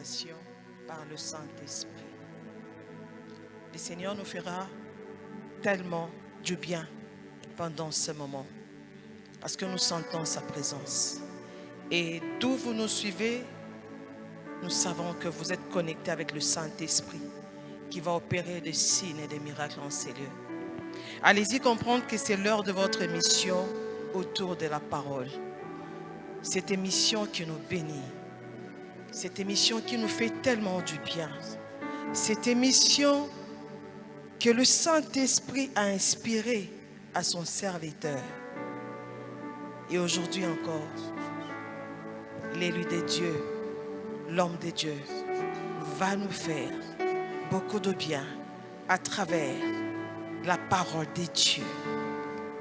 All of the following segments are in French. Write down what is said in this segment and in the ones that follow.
réalisation par le Saint-Esprit. Le Seigneur nous fera tellement du bien pendant ce moment parce que nous sentons sa présence. Et d'où vous nous suivez, nous savons que vous êtes connectés avec le Saint-Esprit qui va opérer des signes et des miracles en ces lieux. Allez-y comprendre que c'est l'heure de votre émission autour de la parole. Cette émission qui nous bénit. Cette émission qui nous fait tellement du bien. Cette émission que le Saint-Esprit a inspirée à son serviteur. Et aujourd'hui encore, l'élu de Dieu, l'homme de Dieu, va nous faire beaucoup de bien à travers la parole de Dieu.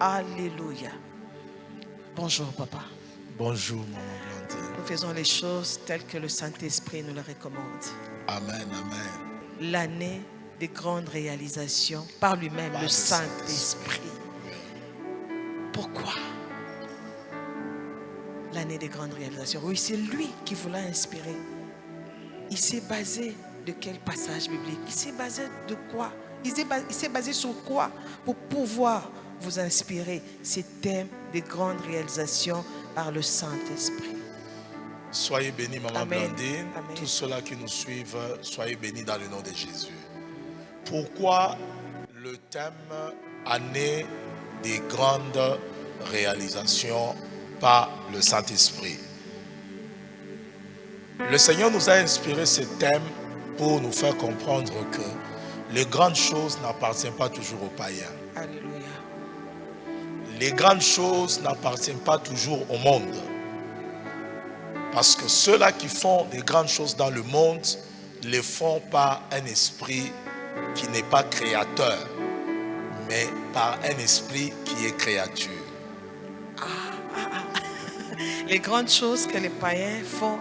Alléluia. Bonjour, papa. Bonjour, maman Blandine. Nous faisons les choses telles que le Saint-Esprit nous les recommande. Amen, amen. L'année des grandes réalisations par lui-même, le Saint-Esprit. Pourquoi l'année des grandes réalisations? Oui, c'est lui qui vous l'a inspiré. Il s'est basé de quel passage biblique? Il s'est basé de quoi? Il s'est basé sur quoi pour pouvoir vous inspirer ces thèmes des grandes réalisations par le Saint-Esprit? Soyez bénis, maman Amen. Blandine. Amen. Tous ceux-là qui nous suivent, soyez bénis dans le nom de Jésus. Pourquoi le thème année des grandes réalisations par le Saint-Esprit? Le Seigneur nous a inspiré ce thème pour nous faire comprendre que les grandes choses n'appartiennent pas toujours aux païens. Alléluia. Les grandes choses n'appartiennent pas toujours au monde. Parce que ceux-là qui font des grandes choses dans le monde les font par un esprit qui n'est pas créateur, mais par un esprit qui est créature. Les grandes choses que les païens font,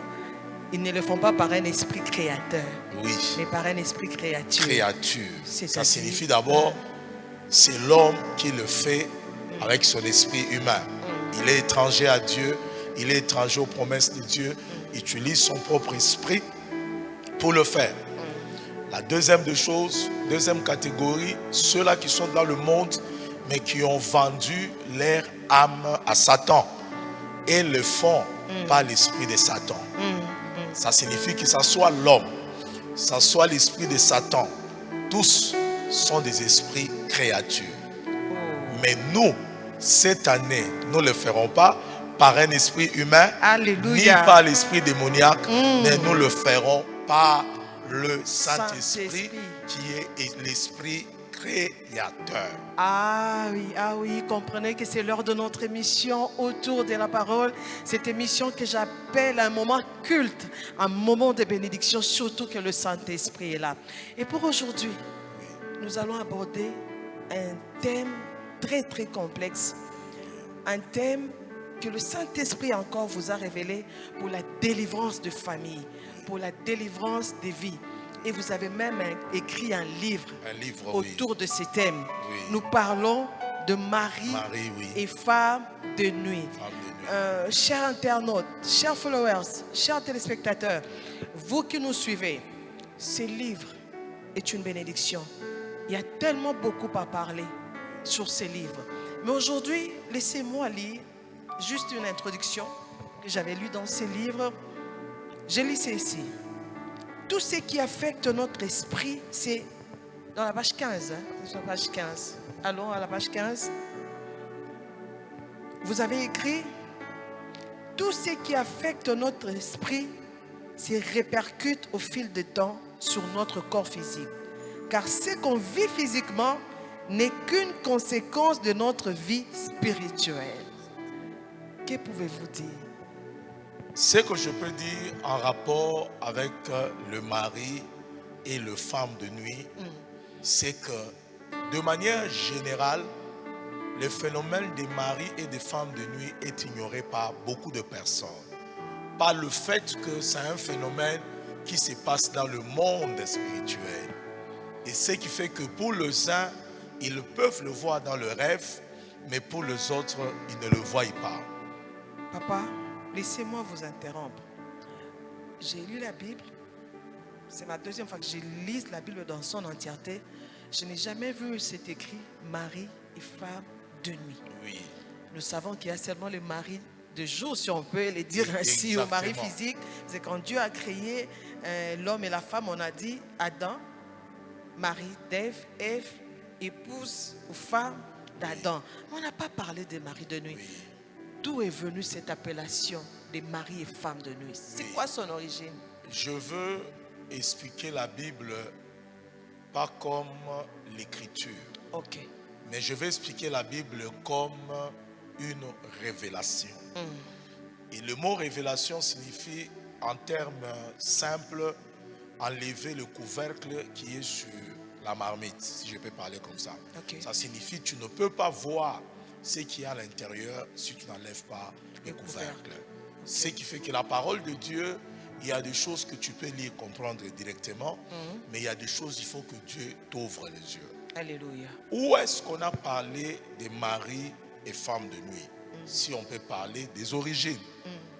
ils ne le font pas par un esprit créateur, Oui, mais par un esprit créature. créature. C'est-à-dire- Ça signifie d'abord, c'est l'homme qui le fait avec son esprit humain. Il est étranger à Dieu, il est étranger aux promesses de Dieu, il utilise son propre esprit pour le faire. La deuxième des choses, deuxième catégorie, ceux-là qui sont dans le monde, mais qui ont vendu leur âme à Satan et le font par l'esprit de Satan. Ça signifie que ça soit l'homme, ça soit l'esprit de Satan, tous sont des esprits créatures. Mais nous, cette année, nous ne le ferons pas par un esprit humain, Alléluia. ni par l'esprit démoniaque, mais nous le ferons par le Saint-Esprit qui est l'esprit créateur. Ah oui, comprenez que c'est l'heure de notre émission autour de la parole. Cette émission que j'appelle un moment culte, un moment de bénédiction, surtout que le Saint-Esprit est là. Et pour aujourd'hui, nous allons aborder un thème très très complexe. Un thème que le Saint-Esprit encore vous a révélé pour la délivrance de famille, pour la délivrance des vies. Et vous avez même écrit un livre autour de ces thèmes. Oui. Nous parlons de Marie, Oui. et femme de nuit. Femme de nuit. Chers internautes, chers followers, chers téléspectateurs, vous qui nous suivez, ce livre est une bénédiction. Il y a tellement beaucoup à parler sur ces livres. Mais aujourd'hui, laissez-moi lire juste une introduction que j'avais lue dans ces livres. Je lis ceci. Tout ce qui affecte notre esprit, c'est dans la page 15. C'est sur la page 15. Allons à la page 15. Vous avez écrit, tout ce qui affecte notre esprit se répercute au fil du temps sur notre corps physique. Car ce qu'on vit physiquement n'est qu'une conséquence de notre vie spirituelle. Que pouvez-vous dire? Ce que je peux dire en rapport avec le mari et le femme de nuit, c'est que de manière générale, le phénomène des maris et des femmes de nuit est ignoré par beaucoup de personnes. Par le fait que c'est un phénomène qui se passe dans le monde spirituel. Et ce qui fait que pour les uns, ils peuvent le voir dans le rêve, mais pour les autres, ils ne le voient pas. Papa, laissez-moi vous interrompre. J'ai lu la Bible c'est ma deuxième fois que je lis la Bible dans son entièreté. Je n'ai jamais vu cet écrit mari et femme de nuit. Oui. Nous savons qu'il y a seulement le mari de jour, si on peut le dire ainsi, au mari physique. C'est quand Dieu a créé l'homme et la femme, on a dit Adam, mari d'Ève, Ève, épouse ou femme d'Adam. On n'a pas parlé de mari de nuit. Oui. D'où est venue cette appellation de mari et femme de nuit? C'est quoi son origine? Je veux expliquer la Bible pas comme l'écriture. Ok. Mais je vais expliquer la Bible comme une révélation. Et le mot révélation signifie, en termes simples, enlever le couvercle qui est sur la marmite, si je peux parler comme ça. Okay. Ça signifie que tu ne peux pas voir ce qui est à l'intérieur si tu n'enlèves pas le couvercle. Okay. Ce qui fait que la parole de Dieu, il y a des choses que tu peux lire, comprendre directement, mais il y a des choses, il faut que Dieu t'ouvre les yeux. Alléluia. Où est-ce qu'on a parlé des maris et femmes de nuit? Si on peut parler des origines.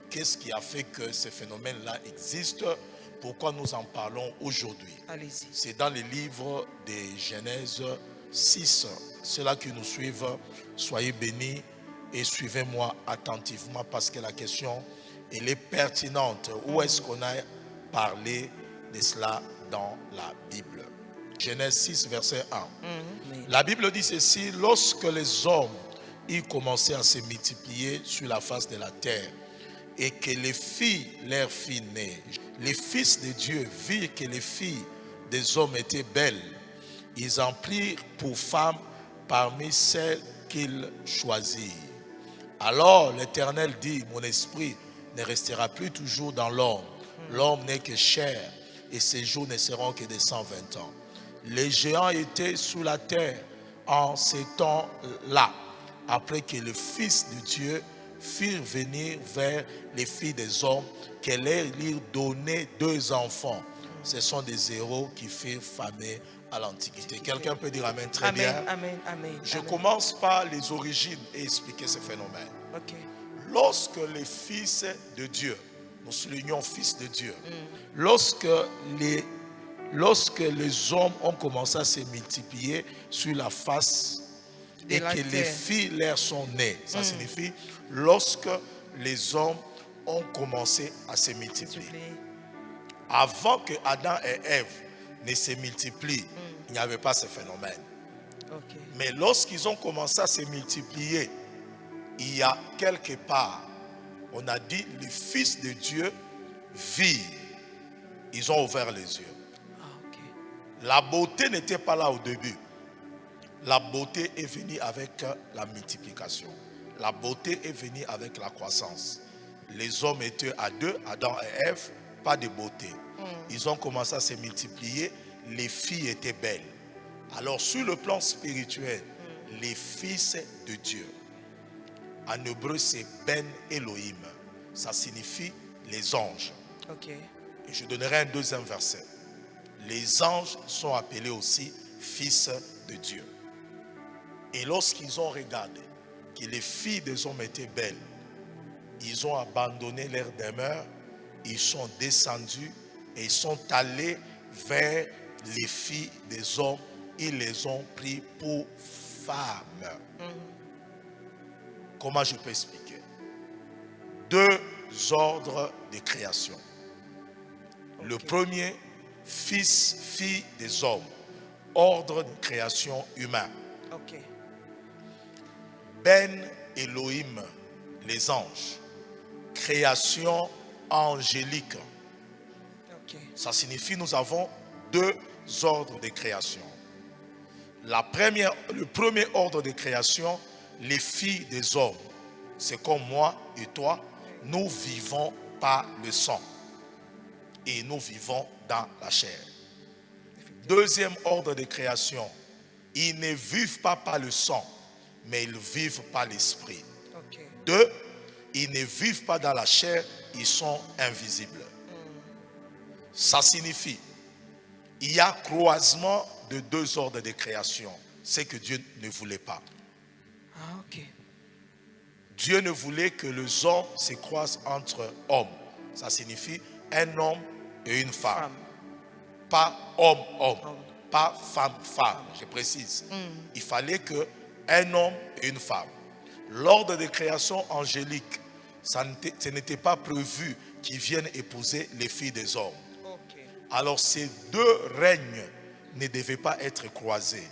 Qu'est-ce qui a fait que ces phénomènes-là existent? Pourquoi nous en parlons aujourd'hui? Allez-y. C'est dans les livres de Genèse 6. Ceux-là qui nous suivent, soyez bénis et suivez-moi attentivement parce que la question, elle est pertinente. Où est-ce qu'on a parlé de cela dans la Bible? Genèse 6, verset 1. La Bible dit ceci: lorsque les hommes y commençaient à se multiplier sur la face de la terre et que les filles, leurs filles nées, les fils de Dieu virent que les filles des hommes étaient belles, ils en prirent pour femmes parmi celles qu'ils choisirent. Alors l'Éternel dit: mon esprit ne restera plus toujours dans l'homme. L'homme n'est que chair et ses jours ne seront que de 120 ans. Les géants étaient sous la terre en ces temps-là, après que le Fils de Dieu firent venir vers les filles des hommes, qu'elle leur donnait 2 enfants. Ce sont des héros qui firent famer à l'Antiquité. Quelqu'un peut dire Amen, très bien. Amen, amen. Je commence par les origines et expliquer ce phénomène. Ok. Lorsque les fils de Dieu, nous soulignons fils de Dieu, lorsque les hommes ont commencé à se multiplier sur la face et que les filles leur sont nées, ça signifie lorsque les hommes ont commencé à se multiplier. Avant que Adam et Ève ne se multiplient, il n'y avait pas ce phénomène. Okay. Mais lorsqu'ils ont commencé à se multiplier, il y a quelque part, on a dit, les fils de Dieu virent. Ils ont ouvert les yeux. Okay. La beauté n'était pas là au début. La beauté est venue avec la multiplication. La beauté est venue avec la croissance. Les hommes étaient à 2, Adam et Ève, pas de beauté. Ils ont commencé à se multiplier. Les filles étaient belles. Alors sur le plan spirituel, les fils de Dieu, en hébreu c'est Ben Elohim, ça signifie les anges. Okay. Et je donnerai un deuxième verset. Les anges sont appelés aussi fils de Dieu. Et lorsqu'ils ont regardé que les filles des hommes étaient belles, ils ont abandonné leur demeure, ils sont descendus et ils sont allés vers les filles des hommes. Ils les ont pris pour femmes. Comment je peux expliquer? 2 ordres de création. Okay. Le premier, fils, fille des hommes. Ordre de création humain. Okay. Ben Elohim, les anges. Création angélique. Okay. Ça signifie nous avons 2 ordres de création. Le premier ordre de création, les filles des hommes. C'est comme moi et toi, nous vivons par le sang. Et nous vivons dans la chair. Deuxième ordre de création, ils ne vivent pas par le sang, mais ils vivent par l'esprit. Okay. 2, ils ne vivent pas dans la chair, ils sont invisibles. Ça signifie, il y a croisement de 2 ordres de création. C'est que Dieu ne voulait pas. Ah, ok. Dieu ne voulait que les hommes se croisent entre hommes. Ça signifie un homme et une femme. pas homme-homme, pas femme-femme, je précise. Il fallait qu'un homme et une femme. L'ordre de création angélique, ce n'était pas prévu qu'ils viennent épouser les filles des hommes. Ok. Alors ces deux règnes ne devaient pas être croisés.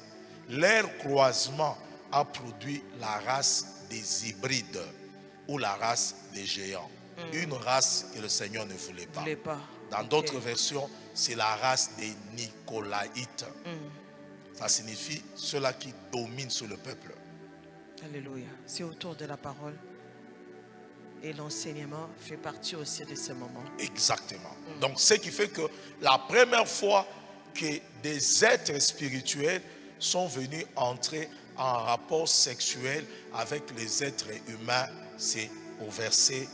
Leur croisement a produit la race des hybrides ou la race des géants. Une race que le Seigneur ne voulait pas. Dans d'autres versions, c'est la race des Nicolaïtes. Ça signifie ceux-là qui dominent sur le peuple. Alléluia. C'est autour de la parole. Et l'enseignement fait partie aussi de ce moment. Exactement. Donc, ce qui fait que la première fois que des êtres spirituels sont venus entrer en rapport sexuel avec les êtres humains, c'est au verset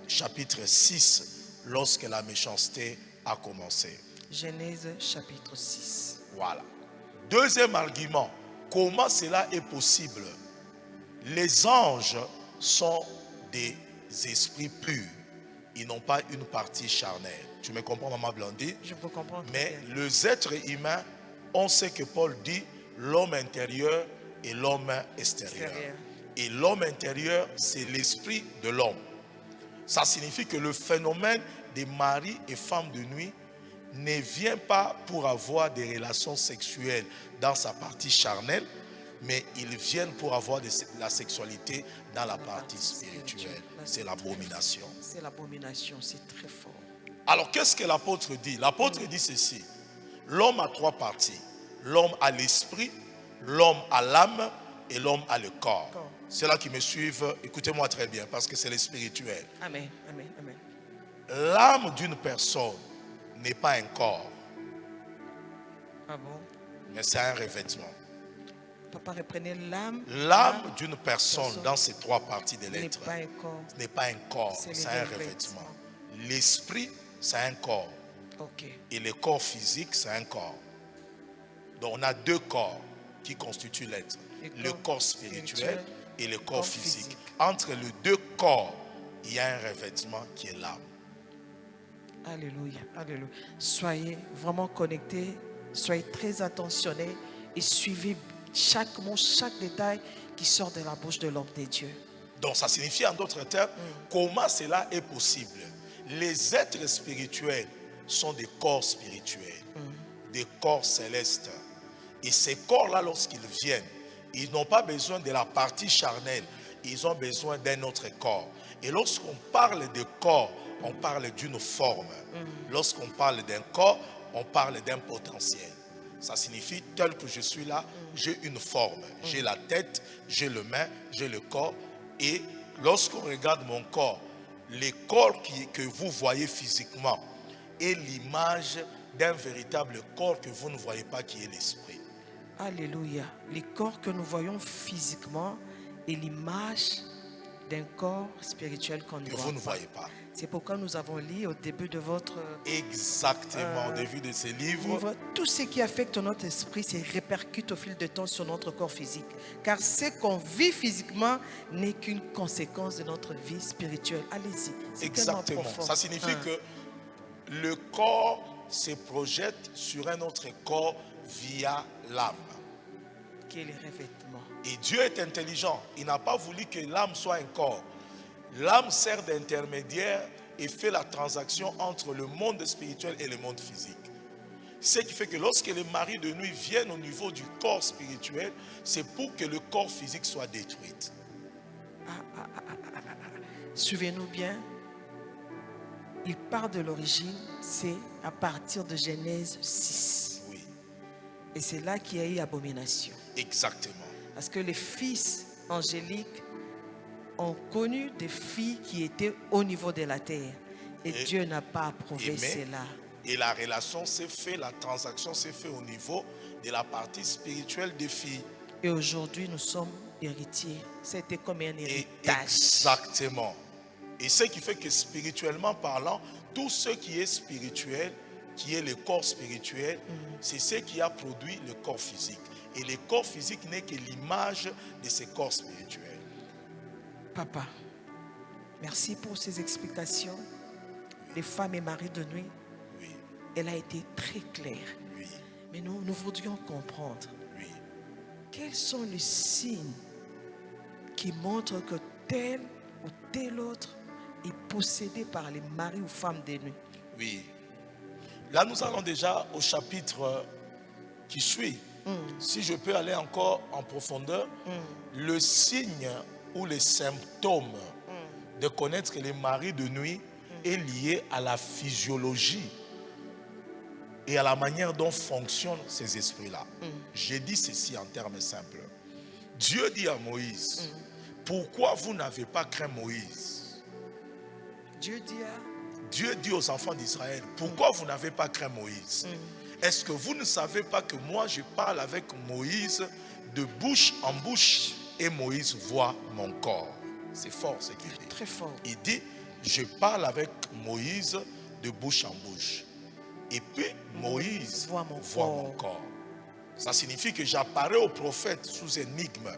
chapitre 6, lorsque la méchanceté a commencé. Genèse chapitre 6. Voilà. Deuxième argument, comment cela est possible? Les anges sont des esprits purs. Ils n'ont pas une partie charnelle. Tu me comprends, Maman Blondie? Je vous comprends. Mais les êtres humains, on sait que Paul dit l'homme intérieur et l'homme extérieur. Et l'homme intérieur, c'est l'esprit de l'homme. Ça signifie que le phénomène des maris et femmes de nuit ne vient pas pour avoir des relations sexuelles dans sa partie charnelle, mais ils viennent pour avoir la sexualité dans la partie spirituelle. C'est l'abomination. C'est l'abomination, c'est très fort. Alors qu'est-ce que l'apôtre dit? L'apôtre dit ceci: l'homme a trois parties. L'homme a l'esprit, l'homme a l'âme et l'homme a le corps. Ceux-là qui me suivent, écoutez-moi très bien parce que c'est le spirituel. Amen, amen, amen. L'âme d'une personne n'est pas un corps. Ah bon? Mais c'est un revêtement. Papa, reprenez l'âme. L'âme d'une personne dans ces trois parties de l'être n'est pas un corps. n'est pas un corps, c'est un revêtement. revêtement. L'esprit, c'est un corps. Ok. Et le corps physique, c'est un corps. Donc on a deux corps qui constituent l'être. Le corps spirituel et le corps physique. Entre les deux corps, il y a un revêtement qui est l'âme. Alléluia, alléluia. Soyez vraiment connectés, soyez très attentionnés et suivez chaque mot, chaque détail qui sort de la bouche de l'homme de Dieu. Donc ça signifie en d'autres termes, comment cela est possible? Les êtres spirituels sont des corps spirituels, des corps célestes. Et ces corps-là, lorsqu'ils viennent, ils n'ont pas besoin de la partie charnelle, ils ont besoin d'un autre corps. Et lorsqu'on parle de corps, on parle d'une forme. Lorsqu'on parle d'un corps, on parle d'un potentiel. Ça signifie, tel que je suis là, j'ai une forme. J'ai la tête, j'ai le main, j'ai le corps. Et lorsqu'on regarde mon corps, le corps que vous voyez physiquement est l'image d'un véritable corps que vous ne voyez pas, qui est l'esprit. Alléluia. Les corps que nous voyons physiquement est l'image d'un corps spirituel qu'on ne Que vous ne voyez pas. C'est pourquoi nous avons lu au début de votre Exactement, au début de ces livres. Tout ce qui affecte notre esprit se répercute au fil du temps sur notre corps physique. Car ce qu'on vit physiquement n'est qu'une conséquence de notre vie spirituelle. Allez-y. Exactement. Ça signifie que le corps se projette sur un autre corps via l'âme. Qui est le revêtement. Et Dieu est intelligent. Il n'a pas voulu que l'âme soit un corps. L'âme sert d'intermédiaire et fait la transaction entre le monde spirituel et le monde physique. Ce qui fait que lorsque les maris de nuit viennent au niveau du corps spirituel, c'est pour que le corps physique soit détruit. Suivez-nous bien. Il part de l'origine, c'est à partir de Genèse 6. Oui. Et c'est là qu'il y a eu abomination. Exactement. Parce que les fils angéliques ont connu des filles qui étaient au niveau de la terre. Et Dieu n'a pas approuvé cela. Et la relation s'est faite, la transaction s'est faite au niveau de la partie spirituelle des filles. Et aujourd'hui, nous sommes héritiers. C'était comme un héritage. Exactement. Et ce qui fait que spirituellement parlant, tout ce qui est spirituel, qui est le corps spirituel, c'est ce qui a produit le corps physique. Et le corps physique n'est que l'image de ce corps spirituel. Papa, merci pour ces explications. Les femmes et maris de nuit. Oui. elle a été très claire. Oui, Mais nous voudrions comprendre oui. quels sont les signes qui montrent que tel ou tel autre est possédé par les maris ou femmes des nuits. Oui. Là, nous allons déjà au chapitre qui suit. Si je peux aller encore en profondeur, le signe ou les symptômes de connaître les maris de nuit est lié à la physiologie et à la manière dont fonctionnent ces esprits-là. J'ai dit ceci en termes simples. Dieu dit à Moïse, pourquoi vous n'avez pas craint Moïse? Dieu dit aux enfants d'Israël, pourquoi vous n'avez pas craint Moïse? Est-ce que vous ne savez pas que moi je parle avec Moïse de bouche en bouche et Moïse voit mon corps? C'est fort ce qu'il dit. Très fort. Il dit, je parle avec Moïse de bouche en bouche. Et puis Moïse voit mon corps. Ça signifie que j'apparais au prophète sous énigme.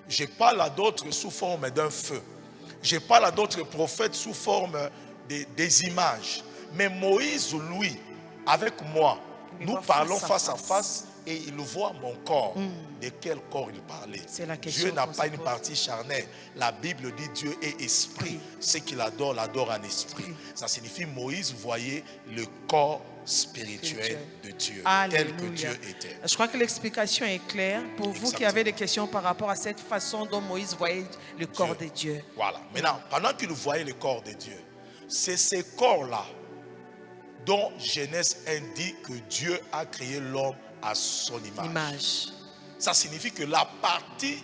Je parle à d'autres sous forme d'un feu. Je parle à d'autres prophètes sous forme des images. Mais Moïse, lui, avec moi, nous parlons face à face et il voit mon corps. De quel corps il parlait? C'est la question. Dieu n'a pas une partie charnelle. La Bible dit Dieu est esprit. Ce qu'il adore, l'adore en esprit. Ça signifie Moïse voyait le corps spirituel de Dieu, tel que Dieu était. Je crois que l'explication est claire pour vous qui avez des questions par rapport à cette façon dont Moïse voyait le corps de Dieu. Voilà. Maintenant, pendant qu'il voyait le corps de Dieu, c'est ces corps-là dont Genèse indique que Dieu a créé l'homme à son image. Ça signifie que la partie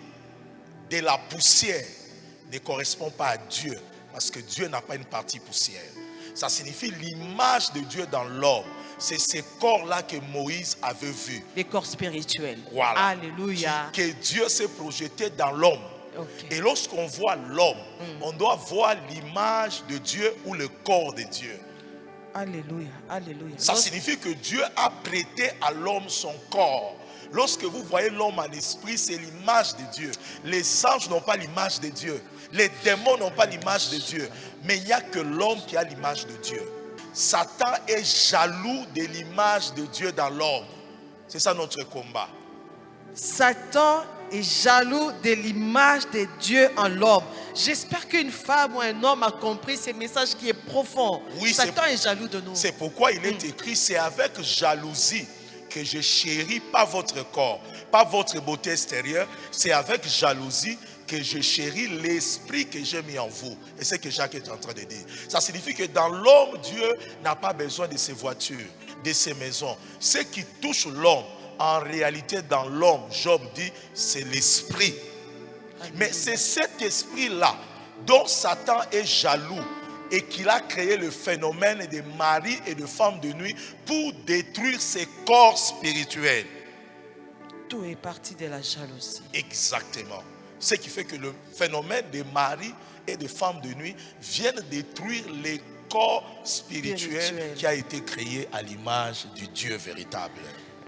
de la poussière ne correspond pas à Dieu, parce que Dieu n'a pas une partie poussière. Ça signifie l'image de Dieu dans l'homme. C'est ces corps-là que Moïse avait vus. Les corps spirituels. Voilà. Alléluia. Que Dieu s'est projeté dans l'homme. Okay. Et lorsqu'on voit l'homme, on doit voir l'image de Dieu ou le corps de Dieu. Alléluia, alléluia. Ça signifie que Dieu a prêté à l'homme son corps. Lorsque vous voyez l'homme en esprit, c'est l'image de Dieu. Les anges n'ont pas l'image de Dieu. Les démons n'ont pas l'image de Dieu. Mais il n'y a que l'homme qui a l'image de Dieu. Satan est jaloux de l'image de Dieu dans l'homme. C'est ça notre combat. Satan est jaloux de l'image de Dieu en l'homme. J'espère qu'une femme ou un homme a compris ce message qui est profond. Oui, Satan est jaloux de nous. C'est pourquoi il est écrit, c'est avec jalousie que je chéris pas votre corps, pas votre beauté extérieure. C'est avec jalousie que je chéris l'esprit que j'ai mis en vous. Et c'est ce que Jacques est en train de dire. Ça signifie que dans l'homme, Dieu n'a pas besoin de ses voitures, de ses maisons. Ce qui touche l'homme, en réalité dans l'homme, Job dit, c'est l'esprit. Mais c'est cet esprit-là dont Satan est jaloux et qu'il a créé le phénomène des maris et de femmes de nuit pour détruire ses corps spirituels. Tout est parti de la jalousie. Exactement. Ce qui fait que le phénomène des maris et de femmes de nuit viennent détruire les corps spirituels qui a été créé à l'image du Dieu véritable.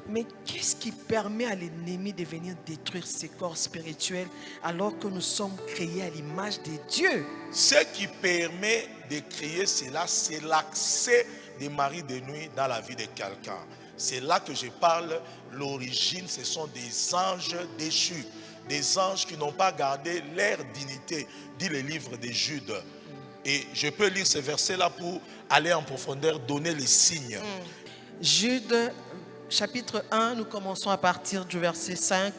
Mais qu'est-ce qui permet à l'ennemi de venir détruire ces corps spirituels alors que nous sommes créés à l'image de Dieu? Ce qui permet de créer cela, c'est l'accès des maris de nuit dans la vie de quelqu'un. C'est là que je parle. L'origine, ce sont des anges déchus. Des anges qui n'ont pas gardé leur dignité, dit le livre de Jude. Et je peux lire ce verset-là pour aller en profondeur, donner les signes. Jude, chapitre 1, nous commençons à partir du verset 5.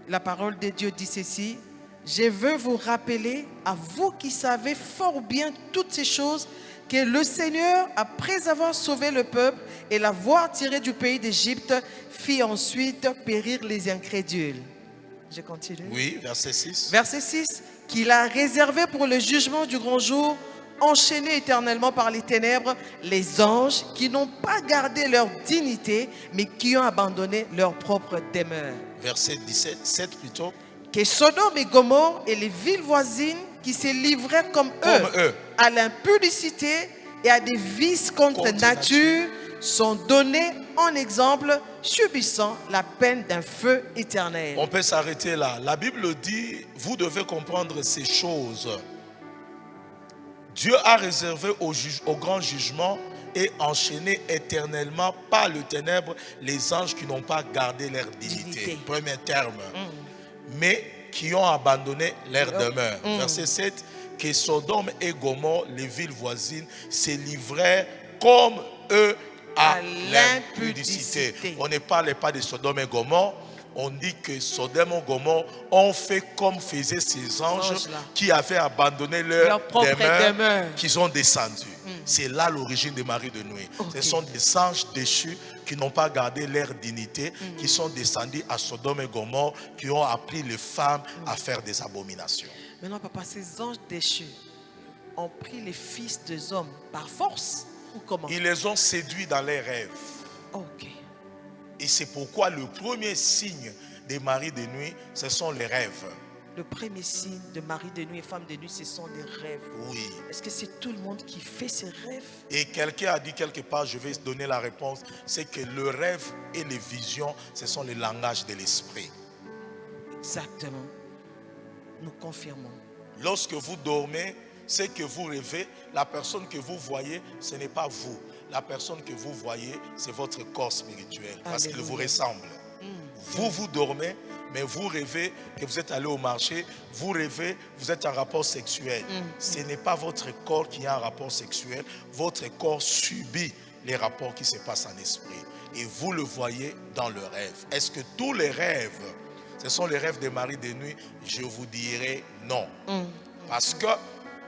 La parole de Dieu dit ceci. Je veux vous rappeler, à vous qui savez fort bien toutes ces choses, que le Seigneur, après avoir sauvé le peuple et l'avoir tiré du pays d'Égypte, fit ensuite périr les incrédules. Je continue. Oui, verset 6. Verset 6. Qu'il a réservé pour le jugement du grand jour, enchaînés éternellement par les ténèbres, les anges qui n'ont pas gardé leur dignité, mais qui ont abandonné leur propre demeure. Verset 17, 7 plutôt. Que Sodome et Gomorrhe et les villes voisines qui se livraient comme eux à l'impudicité et à des vices contre nature sont donnés en exemple, subissant la peine d'un feu éternel. On peut s'arrêter là. La Bible dit, vous devez comprendre ces choses. Dieu a réservé au grand jugement et enchaîner éternellement par le ténèbre les anges qui n'ont pas gardé leur dignité. Premier terme. Mais qui ont abandonné leur demeure. Verset 7. Que Sodome et Gomorrhe, les villes voisines, se livrèrent comme eux à l'impudicité. On ne parle pas de Sodome et Gomorrhe. On dit que Sodome et Gomorrhe ont fait comme faisaient ces anges qui avaient abandonné leur demeure, qu'ils ont descendu. C'est là l'origine des maris de nuit. Ce sont des anges déchus qui n'ont pas gardé leur dignité, qui sont descendus à Sodome et Gomorrhe, qui ont appris les femmes à faire des abominations. Maintenant, papa, ces anges déchus ont pris les fils des hommes par force ou comment? Ils les ont séduits dans leurs rêves. Ok. Et c'est pourquoi le premier signe des maris de nuit, ce sont les rêves. Le premier signe de mari de nuit et femme de nuit, ce sont les rêves. Oui. Est-ce que c'est tout le monde qui fait ces rêves? Et quelqu'un a dit quelque part, je vais donner la réponse, c'est que le rêve et les visions, ce sont les langages de l'esprit. Exactement. Nous confirmons. Lorsque vous dormez, ce que vous rêvez, la personne que vous voyez, ce n'est pas vous. La personne que vous voyez, c'est votre corps spirituel, parce qu'il vous ressemble. Vous dormez, mais vous rêvez que vous êtes allé au marché, vous rêvez, vous êtes en rapport sexuel. Ce n'est pas votre corps qui a un rapport sexuel, votre corps subit les rapports qui se passent en esprit. Et vous le voyez dans le rêve. Est-ce que tous les rêves, ce sont les rêves des maris de nuit? Je vous dirais non. Parce que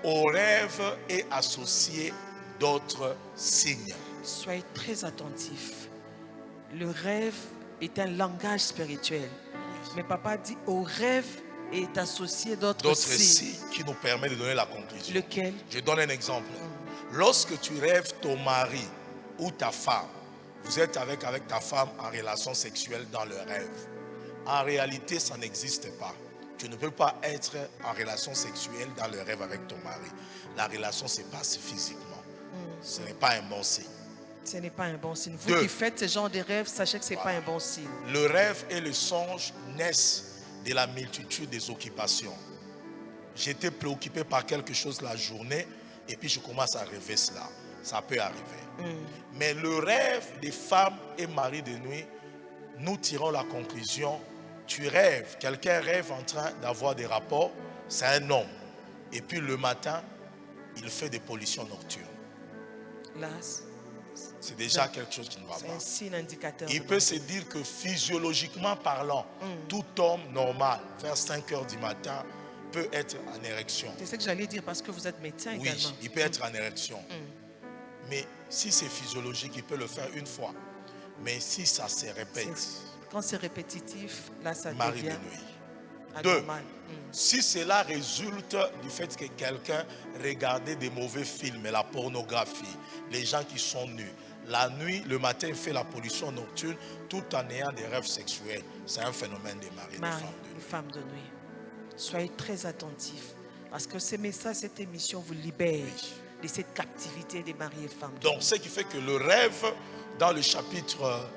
au rêve est associé d'autres signes. Soyez très attentifs. Le rêve est un langage spirituel. Mais papa dit au rêve est associé d'autres signes qui nous permettent de donner la conclusion. Lequel? Je donne un exemple. Lorsque tu rêves ton mari ou ta femme, vous êtes avec ta femme en relation sexuelle dans le rêve. En réalité, ça n'existe pas. Tu ne peux pas être en relation sexuelle dans le rêve avec ton mari. La relation se passe physiquement. Ce n'est pas un bon signe. Ce n'est pas un bon signe. Vous qui faites ce genre de rêve, sachez que ce n'est pas un bon signe. Le rêve et le songe naissent de la multitude des occupations. J'étais préoccupé par quelque chose la journée et puis je commence à rêver cela. Ça peut arriver. Mais le rêve des femmes et maris de nuit, nous tirons la conclusion. Tu rêves, quelqu'un rêve en train d'avoir des rapports, c'est un homme. Et puis le matin, il fait des pollutions nocturnes. Là, c'est déjà quelque chose qui ne va pas. C'est un signe indicateur. Il peut se dire que physiologiquement parlant, tout homme normal, vers 5 heures du matin, peut être en érection. C'est ce que j'allais dire parce que vous êtes médecin également. Oui, il peut être en érection. Mais si c'est physiologique, il peut le faire une fois. Mais si ça se répète, quand c'est répétitif, là ça mari devient de nuit. anormal. Si cela résulte du fait que quelqu'un regardait des mauvais films, la pornographie, les gens qui sont nus, la nuit, le matin, il fait la pollution nocturne tout en ayant des rêves sexuels. C'est un phénomène des maris de femmes de nuit. Soyez très attentifs parce que ces messages, cette émission vous libère de cette captivité des maris et femmes. Donc, ce qui fait que le rêve, dans le chapitre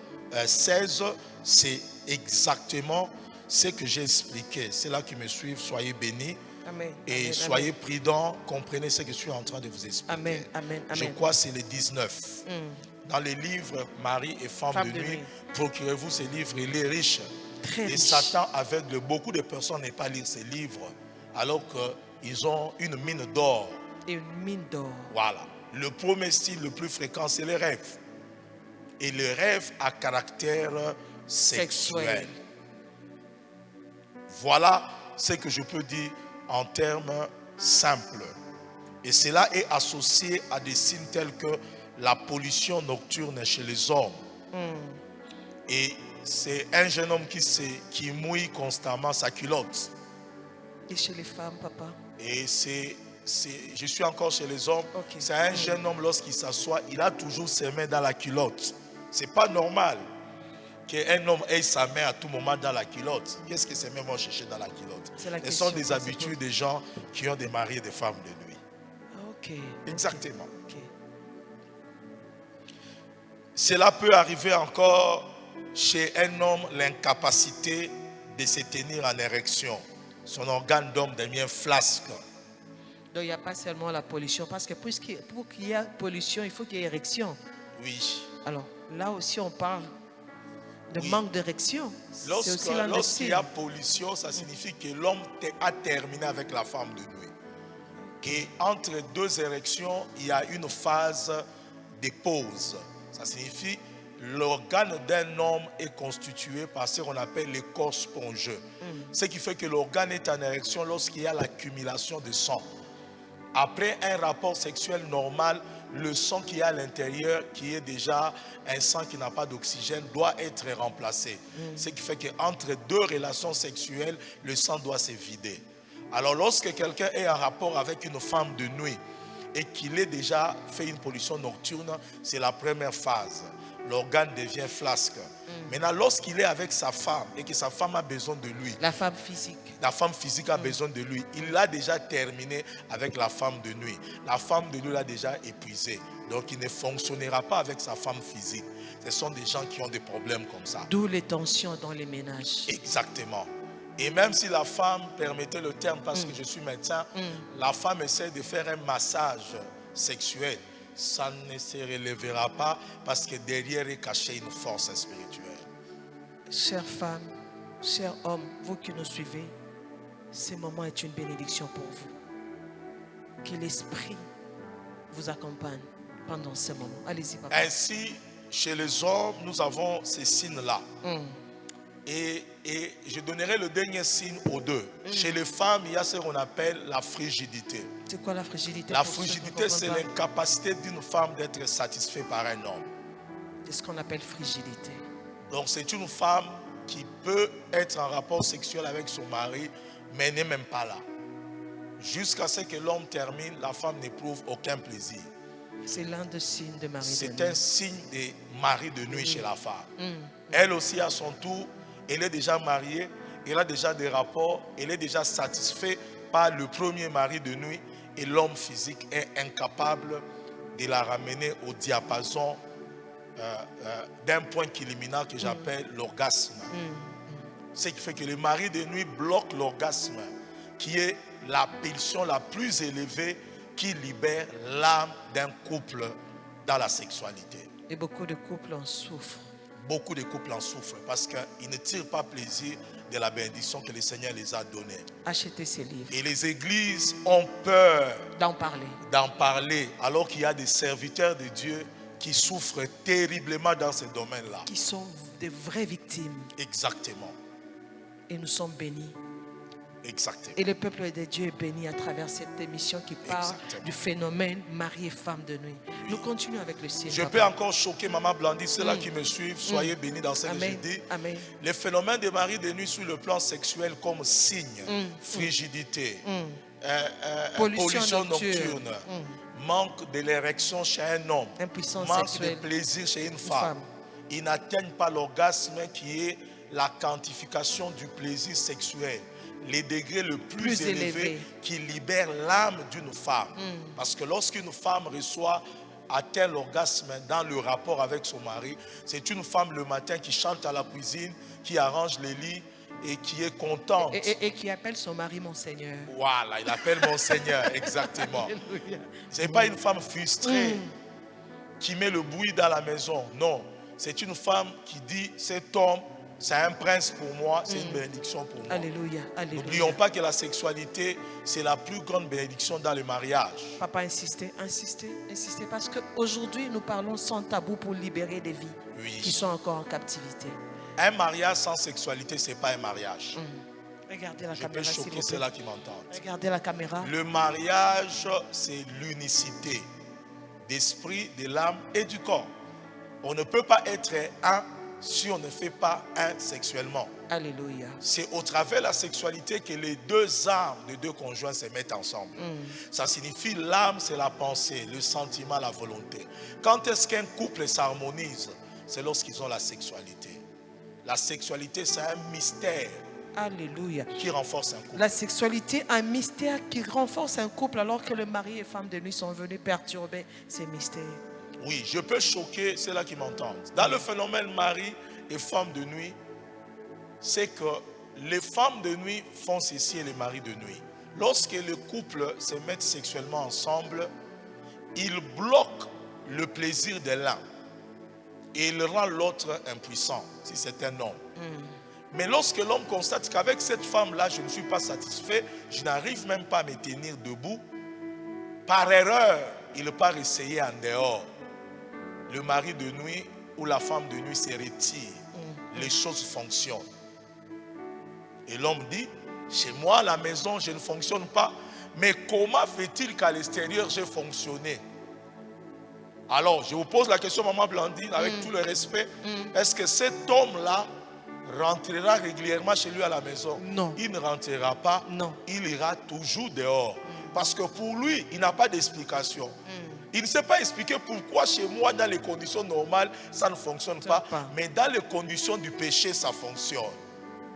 16, c'est exactement ce que j'ai expliqué. C'est là qui me suivent, soyez bénis. Amen. Et Amen. soyez prudents, comprenez ce que je suis en train de vous expliquer. Amen. Amen. Je crois que c'est le 19. Dans les livres Marie et Femmes de nuit, procurez-vous ces livres, il est riche. Très riche. Satan aveugle beaucoup de personnes ne pas lire ces livres, alors qu'ils ont une mine d'or. Et une mine d'or. Voilà. Le premier style le plus fréquent, c'est les rêves. Et le rêve à caractère sexuel. Voilà ce que je peux dire en termes simples. Et cela est associé à des signes tels que la pollution nocturne chez les hommes. Et c'est un jeune homme qui mouille constamment sa culotte. Et chez les femmes, papa? Et je suis encore chez les hommes. C'est un jeune homme, lorsqu'il s'assoit, il a toujours ses mains dans la culotte. Ce n'est pas normal qu'un homme ait sa main à tout moment dans la culotte. Qu'est-ce que ces mains vont chercher dans la culotte? Ce sont des habitudes des gens qui ont des maris et des femmes de nuit. Ok. Exactement. Okay. Cela peut arriver encore chez un homme, l'incapacité de se tenir en érection. Son organe d'homme devient flasque. Donc il n'y a pas seulement la pollution, parce que pour qu'il y ait pollution, il faut qu'il y ait érection. Oui. Alors là aussi on parle de Oui. manque d'érection. C'est aussi l'un des Lorsqu'il y signes. a pollution, ça signifie que l'homme a terminé avec la femme de nuit. Et entre deux érections, il y a une phase de pause. Ça signifie l'organe d'un homme est constitué par ce qu'on appelle les corps spongieux. Ce qui fait que l'organe est en érection lorsqu'il y a l'accumulation de sang. Après un rapport sexuel normal, le sang qui est à l'intérieur, qui est déjà un sang qui n'a pas d'oxygène, doit être remplacé. Ce qui fait qu'entre deux relations sexuelles, le sang doit se vider. Alors lorsque quelqu'un est en rapport avec une femme de nuit et qu'il ait déjà fait une pollution nocturne, c'est la première phase. L'organe devient flasque. Maintenant, lorsqu'il est avec sa femme et que sa femme a besoin de lui, La femme physique. la femme physique a besoin de lui, il a déjà terminé avec la femme de nuit. La femme de nuit l'a déjà épuisé. Donc il ne fonctionnera pas avec sa femme physique. Ce sont des gens qui ont des problèmes comme ça. D'où les tensions dans les ménages. Exactement. Et même si la femme, permettez le terme parce que je suis médecin, la femme essaie de faire un massage sexuel, ça ne se relèvera pas parce que derrière est cachée une force spirituelle. Chères femmes, chers hommes, vous qui nous suivez, ce moment est une bénédiction pour vous. Que l'Esprit vous accompagne pendant ce moment. Allez-y, papa. Ainsi, chez les hommes, nous avons ces signes-là. Et je donnerai le dernier signe aux deux. Chez les femmes, il y a ce qu'on appelle la frigidité. C'est quoi la frigidité? La frigidité, c'est l'incapacité d'une femme d'être satisfaite par un homme. C'est ce qu'on appelle frigidité. Donc c'est une femme qui peut être en rapport sexuel avec son mari, mais n'est même pas là. Jusqu'à ce que l'homme termine, la femme n'éprouve aucun plaisir. C'est l'un des signes de mari de nuit. C'est un signe de mari de nuit chez la femme. Elle aussi, à son tour, elle est déjà mariée, elle a déjà des rapports, elle est déjà satisfaite par le premier mari de nuit et l'homme physique est incapable de la ramener au diapason d'un point culminant que j'appelle l'orgasme. Ce qui fait que le mari de nuit bloque l'orgasme, qui est la pulsion la plus élevée qui libère l'âme d'un couple dans la sexualité. Et beaucoup de couples en souffrent. Beaucoup de couples en souffrent parce qu'ils ne tirent pas plaisir de la bénédiction que le Seigneur les a donnée. Achetez ces livres. Et les églises ont peur D'en parler. d'en parler alors qu'il y a des serviteurs de Dieu qui souffrent terriblement dans ce domaine-là. Qui sont des vraies victimes. Exactement. Et nous sommes bénis. Exactement. Et le peuple de Dieu est béni à travers cette émission qui parle Exactement. du phénomène mari et femme de nuit. Nous continuons avec le signe. Je papa. peux encore choquer Maman Blandie, ceux-là qui me suivent, soyez bénis dans ce que Amen. je dis. Amen. Les phénomènes de mari de nuit sur le plan sexuel comme signe, frigidité, pollution nocturne, manque de l'érection chez un homme, Impuissance manque sexuelle. de plaisir chez une femme. Ils n'atteignent pas l'orgasme qui est la quantification du plaisir sexuel, les degrés le plus élevé qui libère l'âme d'une femme. Parce que lorsqu'une femme atteint l'orgasme dans le rapport avec son mari, c'est une femme le matin qui chante à la cuisine, qui arrange les lits et qui est contente. Et qui appelle son mari mon Seigneur. Voilà, il appelle mon Seigneur, exactement. Alléluia. Ce n'est pas une femme frustrée qui met le bruit dans la maison. Non, c'est une femme qui dit, cet homme, c'est un prince pour moi, c'est une bénédiction pour moi. Alléluia. Alléluia. N'oublions pas que la sexualité, c'est la plus grande bénédiction dans le mariage. Papa, insistez, parce qu'aujourd'hui, nous parlons sans tabou pour libérer des vies qui sont encore en captivité. Un mariage sans sexualité, ce n'est pas un mariage. Regardez la Je peux caméra, s'il choquer vous plaît. ceux-là qui m'entendent. Regardez la caméra. Le mariage, c'est l'unicité d'esprit, de l'âme et du corps. On ne peut pas être un si on ne fait pas un sexuellement. Alléluia. C'est au travers de la sexualité que les deux âmes des deux conjoints se mettent ensemble. Ça signifie l'âme, c'est la pensée, le sentiment, la volonté. Quand est-ce qu'un couple s'harmonise? C'est lorsqu'ils ont la sexualité. La sexualité, c'est un mystère. Alléluia. Qui renforce un couple. La sexualité, un mystère qui renforce un couple alors que le mari et femme de nuit sont venus perturber ces mystères. Oui, je peux choquer ceux-là qui m'entendent. Dans le phénomène mari et femme de nuit, c'est que les femmes de nuit font ceci et les maris de nuit. lorsque le couple se met sexuellement ensemble, il bloque le plaisir de l'un et il rend l'autre impuissant, si c'est un homme. Mais lorsque l'homme constate qu'avec cette femme-là, je ne suis pas satisfait, je n'arrive même pas à me tenir debout, par erreur, il part essayer en dehors. Le mari de nuit ou la femme de nuit se retire. Les choses fonctionnent. Et l'homme dit, chez moi à la maison, je ne fonctionne pas. Mais comment fait-il qu'à l'extérieur, j'ai fonctionné? Alors, je vous pose la question, maman Blandine, avec tout le respect. Est-ce que cet homme-là rentrera régulièrement chez lui à la maison? Non. Il ne rentrera pas. Non. Il ira toujours dehors. Parce que pour lui, il n'a pas d'explication. Il ne sait pas expliquer pourquoi chez moi, dans les conditions normales, ça ne fonctionne pas. Mais dans les conditions du péché, ça fonctionne.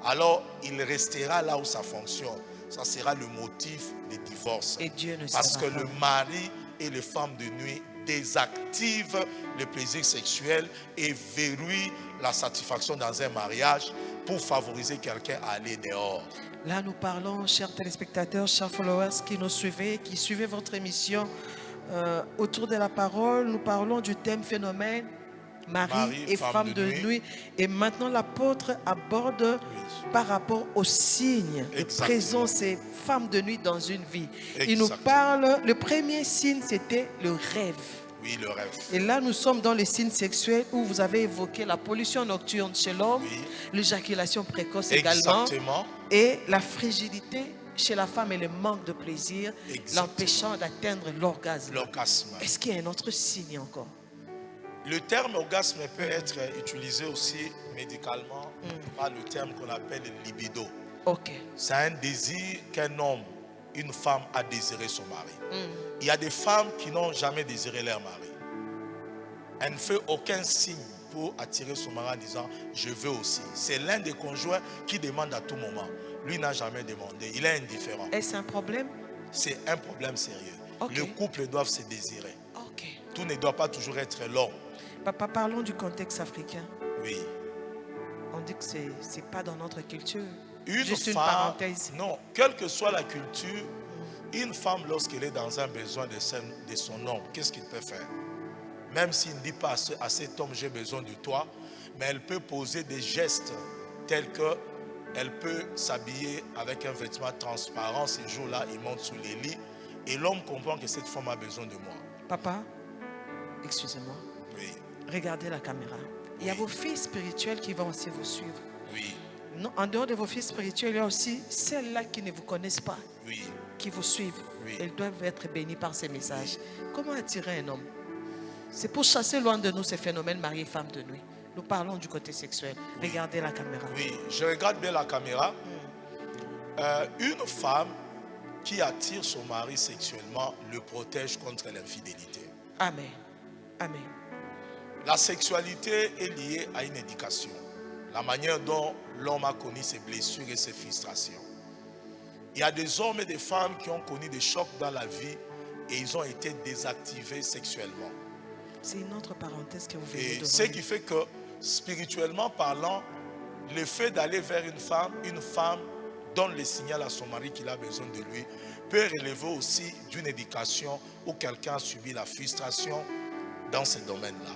Alors, il restera là où ça fonctionne. Ça sera le motif des divorces. Et Dieu ne Parce que sera pas. le mari et les femmes de nuit désactivent le plaisir sexuel et verrouillent la satisfaction dans un mariage pour favoriser quelqu'un à aller dehors. Là, nous parlons, chers téléspectateurs, chers followers qui nous suivez, qui suivez votre émission autour de la parole. Nous parlons du thème phénomène mari et femme de nuit. Et maintenant, l'apôtre aborde par rapport aux signes de présence et femmes de nuit dans une vie. Il nous parle, le premier signe, c'était le rêve. Oui, le rêve. Et là, nous sommes dans les signes sexuels où vous avez évoqué la pollution nocturne chez l'homme, l'éjaculation précoce également, et la frigidité chez la femme et le manque de plaisir, l'empêchant d'atteindre l'orgasme. Est-ce qu'il y a un autre signe encore? Le terme orgasme peut être utilisé aussi médicalement par le terme qu'on appelle libido. C'est un désir qu'un homme, une femme a désiré son mari. Il y a des femmes qui n'ont jamais désiré leur mari. Elle ne fait aucun signe pour attirer son mari en disant « je veux aussi ». C'est l'un des conjoints qui demande à tout moment. Lui n'a jamais demandé, il est indifférent. Est-ce un problème? C'est un problème sérieux. Le couple doit se désirer. Tout ne doit pas toujours être l'homme. Papa, parlons du contexte africain. Oui. On dit que ce n'est pas dans notre culture. Juste une parenthèse. Non, quelle que soit la culture, une femme, lorsqu'elle est dans un besoin de son homme, qu'est-ce qu'il peut faire? Même s'il ne dit pas à cet homme, j'ai besoin de toi, mais elle peut poser des gestes tels que elle peut s'habiller avec un vêtement transparent. Ces jours-là, il monte sous les lits et l'homme comprend que cette femme a besoin de moi. Papa, excusez-moi. Oui. Regardez la caméra. Il y a vos filles spirituelles qui vont aussi vous suivre. Oui. Non, en dehors de vos filles spirituelles, il y a aussi celles-là qui ne vous connaissent pas, qui vous suivent. Elles doivent être bénies par ces messages. Comment attirer un homme? C'est pour chasser loin de nous ces phénomènes mari et femme de nuit. Nous parlons du côté sexuel. Regardez la caméra. Oui, je regarde bien la caméra. Une femme qui attire son mari sexuellement le protège contre l'infidélité. Amen. Amen. La sexualité est liée à une éducation. La manière dont l'homme a connu ses blessures et ses frustrations. Il y a des hommes et des femmes qui ont connu des chocs dans la vie et ils ont été désactivés sexuellement. C'est une autre parenthèse que vous venez de ce qui fait que, spirituellement parlant, le fait d'aller vers une femme donne le signal à son mari qu'il a besoin de lui, peut relever aussi d'une éducation où quelqu'un a subi la frustration dans ce domaine-là.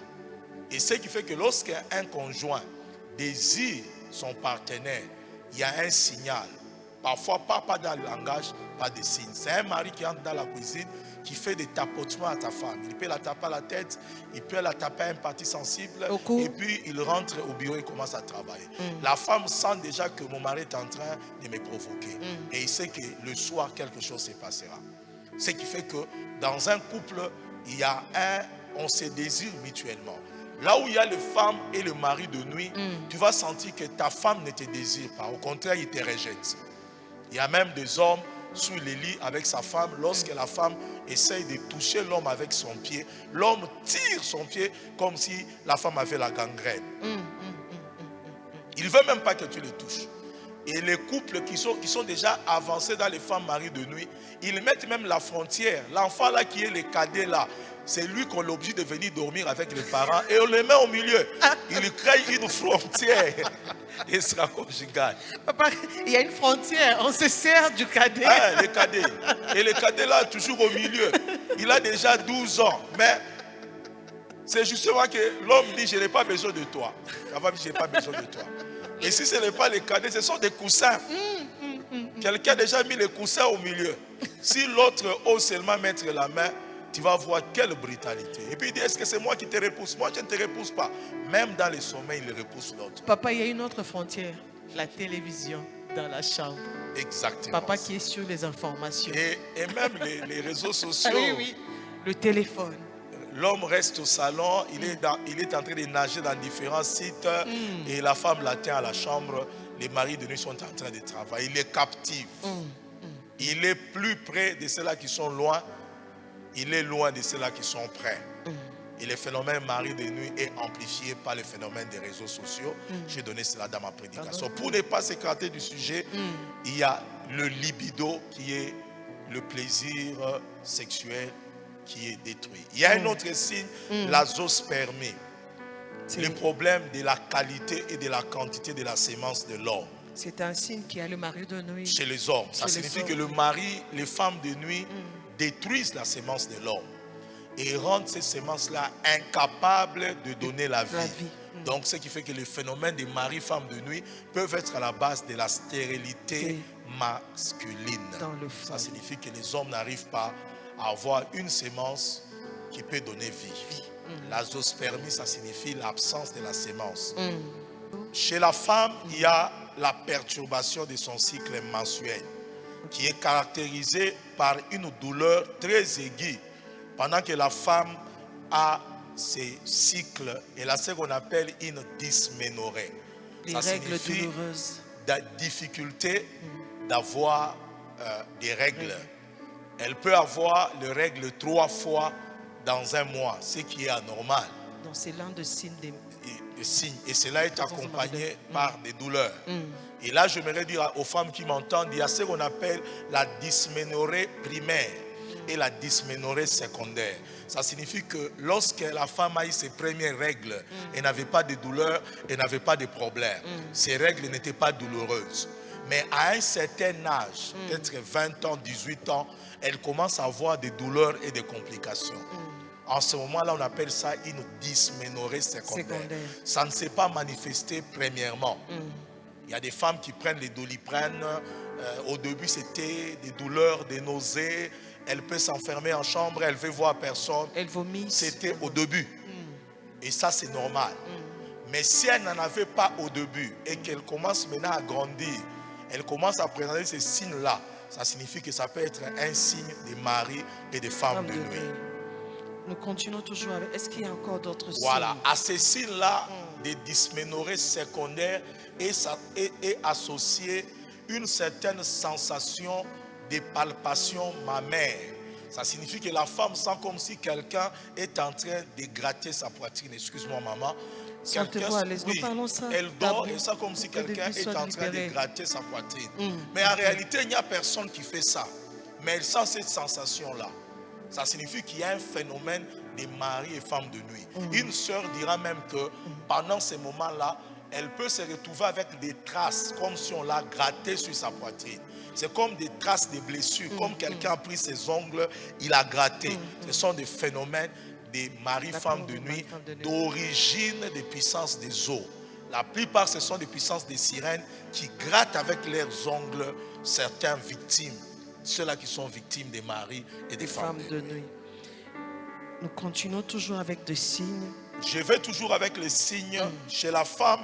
Et ce qui fait que lorsqu'un conjoint désire son partenaire, il y a un signal. Parfois, pas dans le langage, pas de signes. C'est un mari qui entre dans la cuisine, qui fait des tapotements à ta femme. Il peut la taper à la tête, il peut la taper à une partie sensible, et puis il rentre au bureau et commence à travailler. La femme sent déjà que mon mari est en train de me provoquer. Et il sait que le soir, quelque chose se passera. Ce qui fait que dans un couple, il y a on se désire mutuellement. Là où il y a les femmes et le mari de nuit, tu vas sentir que ta femme ne te désire pas. Au contraire, il te rejette. Il y a même des hommes sous les lits avec sa femme. Lorsque la femme essaye de toucher l'homme avec son pied, l'homme tire son pied comme si la femme avait la gangrène. Il ne veut même pas que tu le touches. Et les couples qui sont déjà avancés dans les femmes mariées de nuit, ils mettent même la frontière. L'enfant là qui est le cadet là, c'est lui qu'on l'oblige de venir dormir avec les parents et on le met au milieu. Il crée une frontière extra-conjugale. Papa, il y a une frontière, on se sert du cadet. Hein, le cadet. Et le cadet là, toujours au milieu. Il a déjà 12 ans. Mais c'est justement que l'homme dit, je n'ai pas besoin de toi. La femme dit, je n'ai pas besoin de toi. Et si ce n'est pas les cadets, ce sont des coussins. Quelqu'un a déjà mis les coussins au milieu. Si l'autre ose seulement mettre la main, tu vas voir quelle brutalité. Et puis il dit, est-ce que c'est moi qui te repousse? Moi, je ne te repousse pas. Même dans les sommeils, il repousse l'autre. Papa, il y a une autre frontière. La télévision dans la chambre. Exactement. Papa qui est sur les informations. Et même les réseaux sociaux. Ah oui, oui. Le téléphone. L'homme reste au salon, il est en train de nager dans différents sites et la femme l'attend à la chambre. Les maris de nuit sont en train de travailler. Il est captif. Il est plus près de ceux-là qui sont loin. Il est loin de ceux-là qui sont près. Et le phénomène mari de nuit est amplifié par le phénomène des réseaux sociaux. J'ai donné cela dans ma prédication. Pour ne pas s'écarter du sujet, il y a le libido qui est le plaisir sexuel qui est détruit. Il y a un autre signe, la zoospermie. Le problème de la qualité et de la quantité de la sémence de l'homme. C'est un signe qu'il y a le mari de nuit. Chez les hommes. Ça signifie que le mari, les femmes de nuit détruisent la sémence de l'homme et rendent ces sémences-là incapables de donner la vie. Donc, ce qui fait que les phénomènes des maris-femmes de nuit peuvent être à la base de la stérilité masculine. Ça signifie que les hommes n'arrivent pas à avoir une sémence qui peut donner vie. La zoospermie, ça signifie l'absence de la sémence. Chez la femme, il y a la perturbation de son cycle mensuel qui est caractérisée par une douleur très aiguë pendant que la femme a ses cycles, et là ce qu'on appelle une dysménorrhée. Les règles douloureuses. La difficulté d'avoir des règles. Elle peut avoir les règles 3 fois dans un mois, ce qui est anormal. Donc c'est l'un des signes des... Et cela est accompagné par des douleurs. Et là, j'aimerais dire aux femmes qui m'entendent, il y a ce qu'on appelle la dysménorrhée primaire et la dysménorrhée secondaire. Ça signifie que lorsque la femme a eu ses premières règles, elle n'avait pas de douleur, elle n'avait pas de problème. Ces règles n'étaient pas douloureuses. Mais à un certain âge, peut-être 20 ans, 18 ans, elle commence à avoir des douleurs et des complications. En ce moment-là, on appelle ça une dysménorrhée secondaire. Ça ne s'est pas manifesté premièrement. Il y a des femmes qui prennent les Doliprane. Au début, c'était des douleurs, des nausées. Elle peut s'enfermer en chambre, elle ne veut voir personne. Elle vomit. C'était au début. Et ça, c'est normal. Mais si elle n'en avait pas au début et qu'elle commence maintenant à grandir, elle commence à présenter ces signes-là, ça signifie que ça peut être un signe des maris et des femmes de nuit. Nous continuons toujours avec... Est-ce qu'il y a encore d'autres signes? Voilà. À ces signes-là, des dysménorrhées secondaires est associée une certaine sensation de palpation mammaire. Ça signifie que la femme sent comme si quelqu'un est en train de gratter sa poitrine. Excuse-moi, maman. Elle dort et sent comme si quelqu'un est en train de gratter sa poitrine. Mais en réalité, il n'y a personne qui fait ça. Mais elle sent cette sensation-là. Ça signifie qu'il y a un phénomène des maris et femmes de nuit. Une sœur dira même que pendant ces moments-là, elle peut se retrouver avec des traces, comme si on l'a gratté sur sa poitrine. C'est comme des traces de blessures, comme quelqu'un a pris ses ongles, il a gratté. Ce sont des phénomènes des maris-femmes de nuit d'origine des puissances des eaux. La plupart, ce sont des puissances des sirènes qui grattent avec leurs ongles certaines victimes. Ceux-là qui sont victimes des maris et des femmes de nuit. Nous continuons toujours avec des signes. Je vais toujours avec les signes. Chez la femme,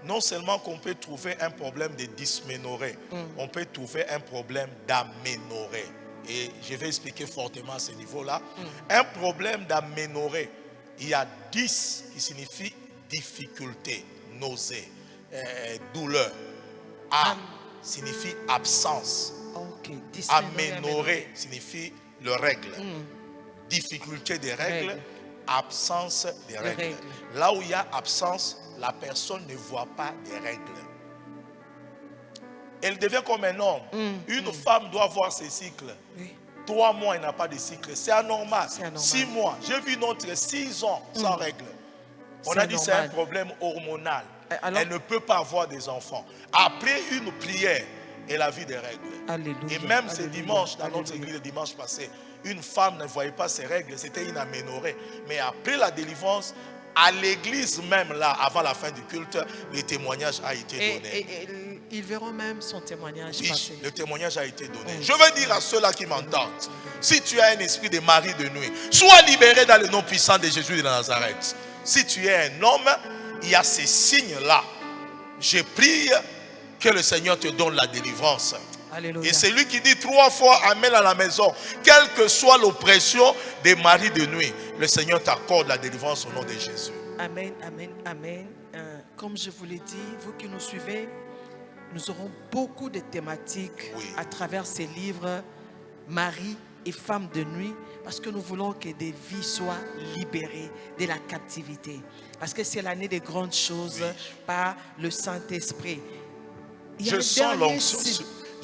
non seulement qu'on peut trouver un problème de dysménorrhée, on peut trouver un problème d'aménorrhée. Et je vais expliquer fortement à ce niveau-là. Un problème d'aménorrhée, il y a 10 qui signifie difficulté, nausée, douleur. A signifie absence. Aménorrhée signifie le règle. Difficulté des règles, absence des règles. Là où il y a absence, la personne ne voit pas des règles. elle devient comme un homme. Une femme doit avoir ses cycles. Oui. 3 mois, elle n'a pas de cycle. C'est anormal. C'est anormal. 6 mois. J'ai vu une autre 6 ans sans règle. On a dit c'est un problème hormonal. Alors, elle ne peut pas avoir des enfants. Après une prière, elle a vu des règles. Alléluia. Et même ce Alléluia. dimanche, dans notre Alléluia. église le dimanche passé, une femme ne voyait pas ses règles, c'était une aménorrhée. Mais après la délivrance, à l'église même là, avant la fin du culte, le témoignage a été donné. Et ils verront même son témoignage Oui, passer. le témoignage a été donné. Je veux dire à ceux-là qui m'entendent, si tu as un esprit de mari de nuit, sois libéré dans le nom puissant de Jésus de Nazareth. Si tu es un homme, il y a ces signes-là. Je prie que le Seigneur te donne la délivrance. Alléluia. Et c'est lui qui dit 3 fois Amen à la maison. Quelle que soit l'oppression des maris de nuit, le Seigneur t'accorde la délivrance au nom de Jésus. Amen, amen, amen. Comme je vous l'ai dit, vous qui nous suivez, nous aurons beaucoup de thématiques à travers ces livres, mari et femme de nuit, parce que nous voulons que des vies soient libérées de la captivité. Parce que c'est l'année des grandes choses par le Saint-Esprit. Je sens l'onction.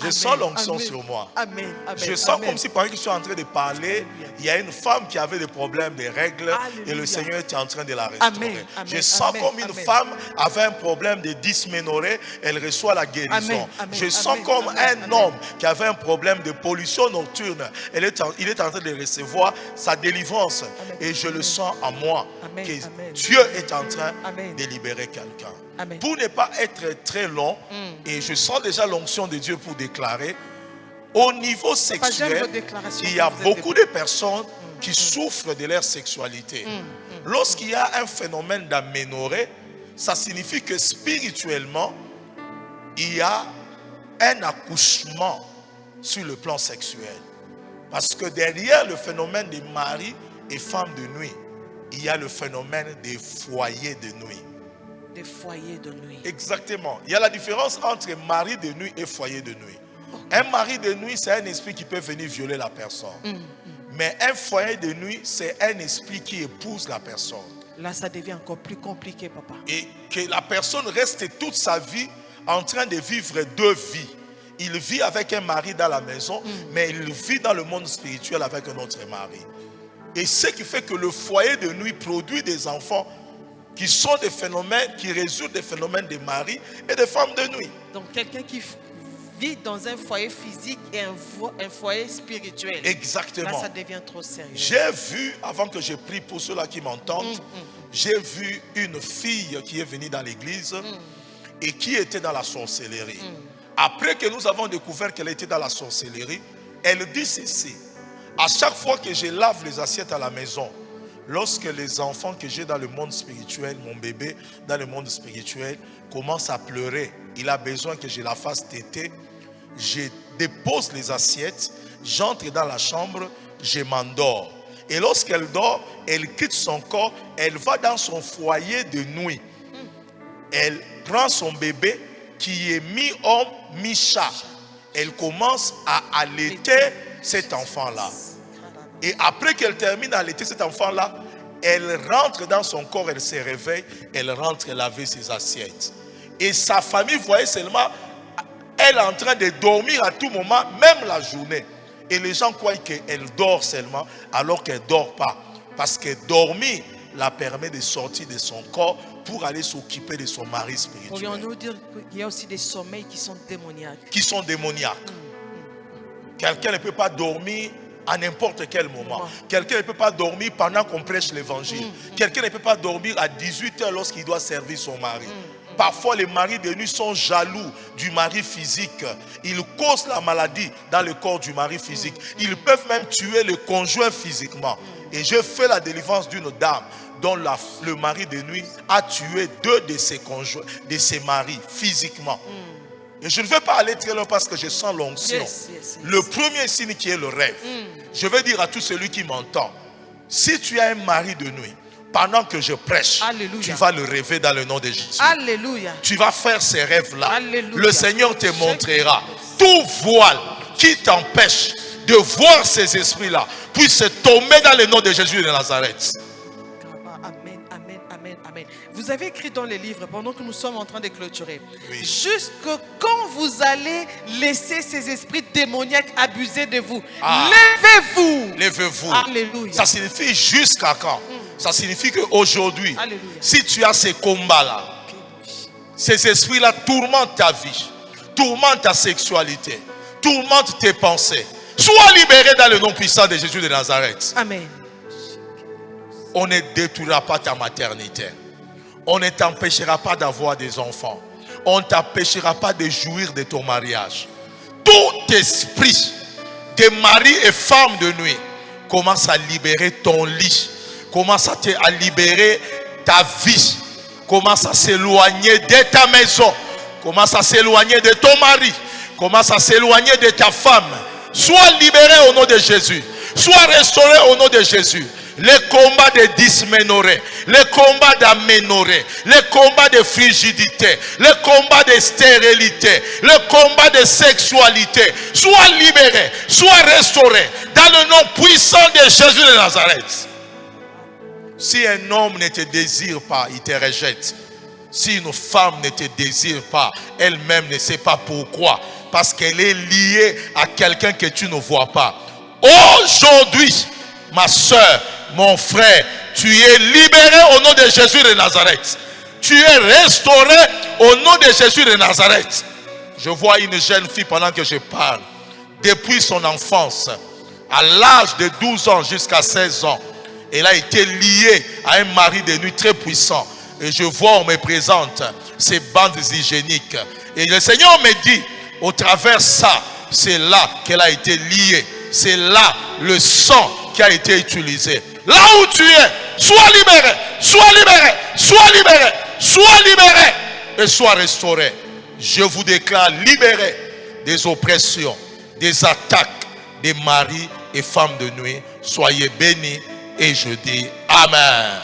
Je sens l'onction sur moi. Amen, amen, je sens amen. comme si pendant que je suis en train de parler, il y a une femme qui avait des problèmes de règles. Alléluia. Et le Seigneur était en train de la restaurer. Amen, amen, je sens amen, comme une amen. femme avait un problème de dysménorrhée, elle reçoit la guérison. Amen, amen, je sens amen, comme amen, un amen. homme qui avait un problème de pollution nocturne. Il est en train de recevoir sa délivrance. Amen. Et je le sens en moi Amen, que amen. Dieu est en train Amen. de libérer quelqu'un. Amen. Pour ne pas être très long, et je sens déjà l'onction de Dieu pour déclarer, au niveau j'aime sexuel, vos déclarations il y a quand vous êtes beaucoup de personnes qui souffrent de leur sexualité. Lorsqu'il y a un phénomène d'aménorrhée, ça signifie que spirituellement, il y a un accouchement sur le plan sexuel. Parce que derrière le phénomène des maris et femmes de nuit, il y a le phénomène des foyers de nuit. Des foyers de nuit. Exactement. Il y a la différence entre mari de nuit et foyer de nuit. Un mari de nuit, c'est un esprit qui peut venir violer la personne. Mais un foyer de nuit, c'est un esprit qui épouse la personne. Là, ça devient encore plus compliqué, papa. Et que la personne reste toute sa vie en train de vivre 2 vies. Il vit avec un mari dans la maison, mais il vit dans le monde spirituel avec un autre mari. Et ce qui fait que le foyer de nuit produit des enfants qui sont des phénomènes, qui résultent des phénomènes de mari et de femmes de nuit. Donc, quelqu'un qui vit dans un foyer physique et un foyer spirituel. Exactement. Là, ça devient trop sérieux. J'ai vu, avant que je prie pour ceux-là qui m'entendent, j'ai vu une fille qui est venue dans l'église et qui était dans la sorcellerie. Après que nous avons découvert qu'elle était dans la sorcellerie, elle dit ceci: à chaque fois que je lave les assiettes à la maison, lorsque les enfants que j'ai dans le monde spirituel, mon bébé dans le monde spirituel, commence à pleurer, il a besoin que je la fasse téter, je dépose les assiettes, j'entre dans la chambre, je m'endors. Et lorsqu'elle dort, elle quitte son corps, elle va dans son foyer de nuit. Elle prend son bébé qui est mi-homme, mi-chat. Elle commence à allaiter cet enfant-là. Et après qu'elle termine d'allaiter cet enfant-là, elle rentre dans son corps, elle se réveille, elle rentre laver ses assiettes. Et sa famille voyait seulement, elle est en train de dormir à tout moment, même la journée. Et les gens croient qu'elle dort seulement, alors qu'elle ne dort pas. Parce que dormir la permet de sortir de son corps pour aller s'occuper de son mari spirituel. Pourrions-nous dire qu'il y a aussi des sommeils qui sont démoniaques? Qui sont démoniaques. Quelqu'un ne peut pas dormir à n'importe quel moment. Quelqu'un ne peut pas dormir pendant qu'on prêche l'évangile. Quelqu'un ne peut pas dormir à 18h lorsqu'il doit servir son mari. Parfois, les maris de nuit sont jaloux du mari physique. Ils causent la maladie dans le corps du mari physique. Ils peuvent même tuer le conjoint physiquement. Et j'ai fait la délivrance d'une dame dont le mari de nuit a tué 2 de ses conjoints, de ses maris physiquement. Et je ne vais pas aller très loin parce que je sens l'onction. Le premier signe qui est le rêve. Je vais dire à tout celui qui m'entend, si tu as un mari de nuit, pendant que je prêche, Alléluia. tu vas le rêver dans le nom de Jésus. Alléluia. Tu vas faire ces rêves-là. Alléluia. Le Seigneur te montrera. Tout voile qui t'empêche de voir ces esprits-là puisse tomber dans le nom de Jésus de Nazareth. Amen, amen, amen, amen. Vous avez écrit dans les livres, pendant que nous sommes en train de clôturer, Oui. jusque quand vous allez laisser ces esprits démoniaques abuser de vous. Ah. Levez-vous. Levez-vous. Alléluia. Ça signifie jusqu'à quand? Ça signifie qu'aujourd'hui, Alléluia. si tu as ces combats-là, ces esprits-là tourmentent ta vie, tourmentent ta sexualité, tourmentent tes pensées. Sois libéré dans le nom puissant de Jésus de Nazareth. Amen. On ne détruira pas ta maternité. On ne t'empêchera pas d'avoir des enfants. On ne t'empêchera pas de jouir de ton mariage. Tout esprit de mari et femme de nuit commence à libérer ton lit. Commence à libérer ta vie. Commence à s'éloigner de ta maison. Commence à s'éloigner de ton mari. Commence à s'éloigner de ta femme. Sois libéré au nom de Jésus. Sois restauré au nom de Jésus. Les combats de dysménorrhée, les combats d'aménorrhée, les combats de frigidité, les combats de stérilité, les combats de sexualité, sois libéré, sois restauré dans le nom puissant de Jésus de Nazareth. Si un homme ne te désire pas, il te rejette. Si une femme ne te désire pas, elle-même ne sait pas pourquoi. Parce qu'elle est liée à quelqu'un que tu ne vois pas. Aujourd'hui, ma soeur, mon frère, tu es libéré au nom de Jésus de Nazareth. Tu es restauré au nom de Jésus de Nazareth. Je vois une jeune fille pendant que je parle. Depuis son enfance, à l'âge de 12 ans jusqu'à 16 ans, elle a été liée à un mari de nuit très puissant. Et je vois, on me présente ces bandes hygiéniques. Et le Seigneur me dit, au travers ça, c'est là qu'elle a été liée. C'est là le sang qui a été utilisé. Là où tu es, sois libéré, sois libéré, sois libéré, sois libéré et sois restauré. Je vous déclare libéré des oppressions, des attaques des maris et femmes de nuit. Soyez bénis et je dis Amen.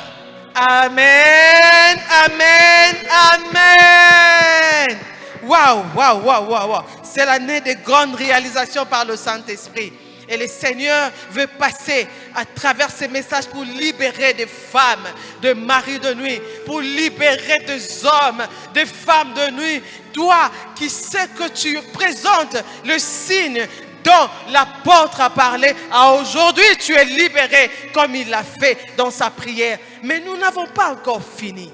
Amen, amen, amen. Waouh, waouh, waouh, waouh, waouh. C'est l'année de grandes réalisations par le Saint-Esprit. Et le Seigneur veut passer à travers ces messages pour libérer des femmes, de maris de nuit, pour libérer des hommes, des femmes de nuit. Toi qui sais que tu présentes le signe dont l'apôtre a parlé, aujourd'hui tu es libéré comme il l'a fait dans sa prière. Mais nous n'avons pas encore fini.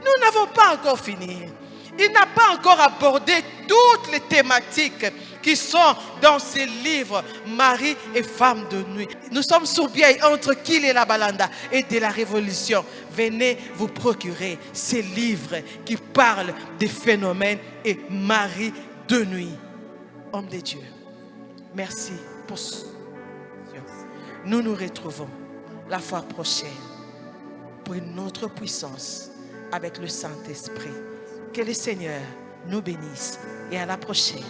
Nous n'avons pas encore fini. Il n'a pas encore abordé toutes les thématiques qui sont dans ces livres, mari et femme de nuit. Nous sommes sur Biaï, entre Kil et la Balanda et de la Révolution. Venez vous procurer ces livres qui parlent des phénomènes et mari de nuit. Homme de Dieu, merci pour ce. Nous nous retrouvons la fois prochaine pour une autre puissance avec le Saint-Esprit. Que le Seigneur nous bénisse et à la prochaine.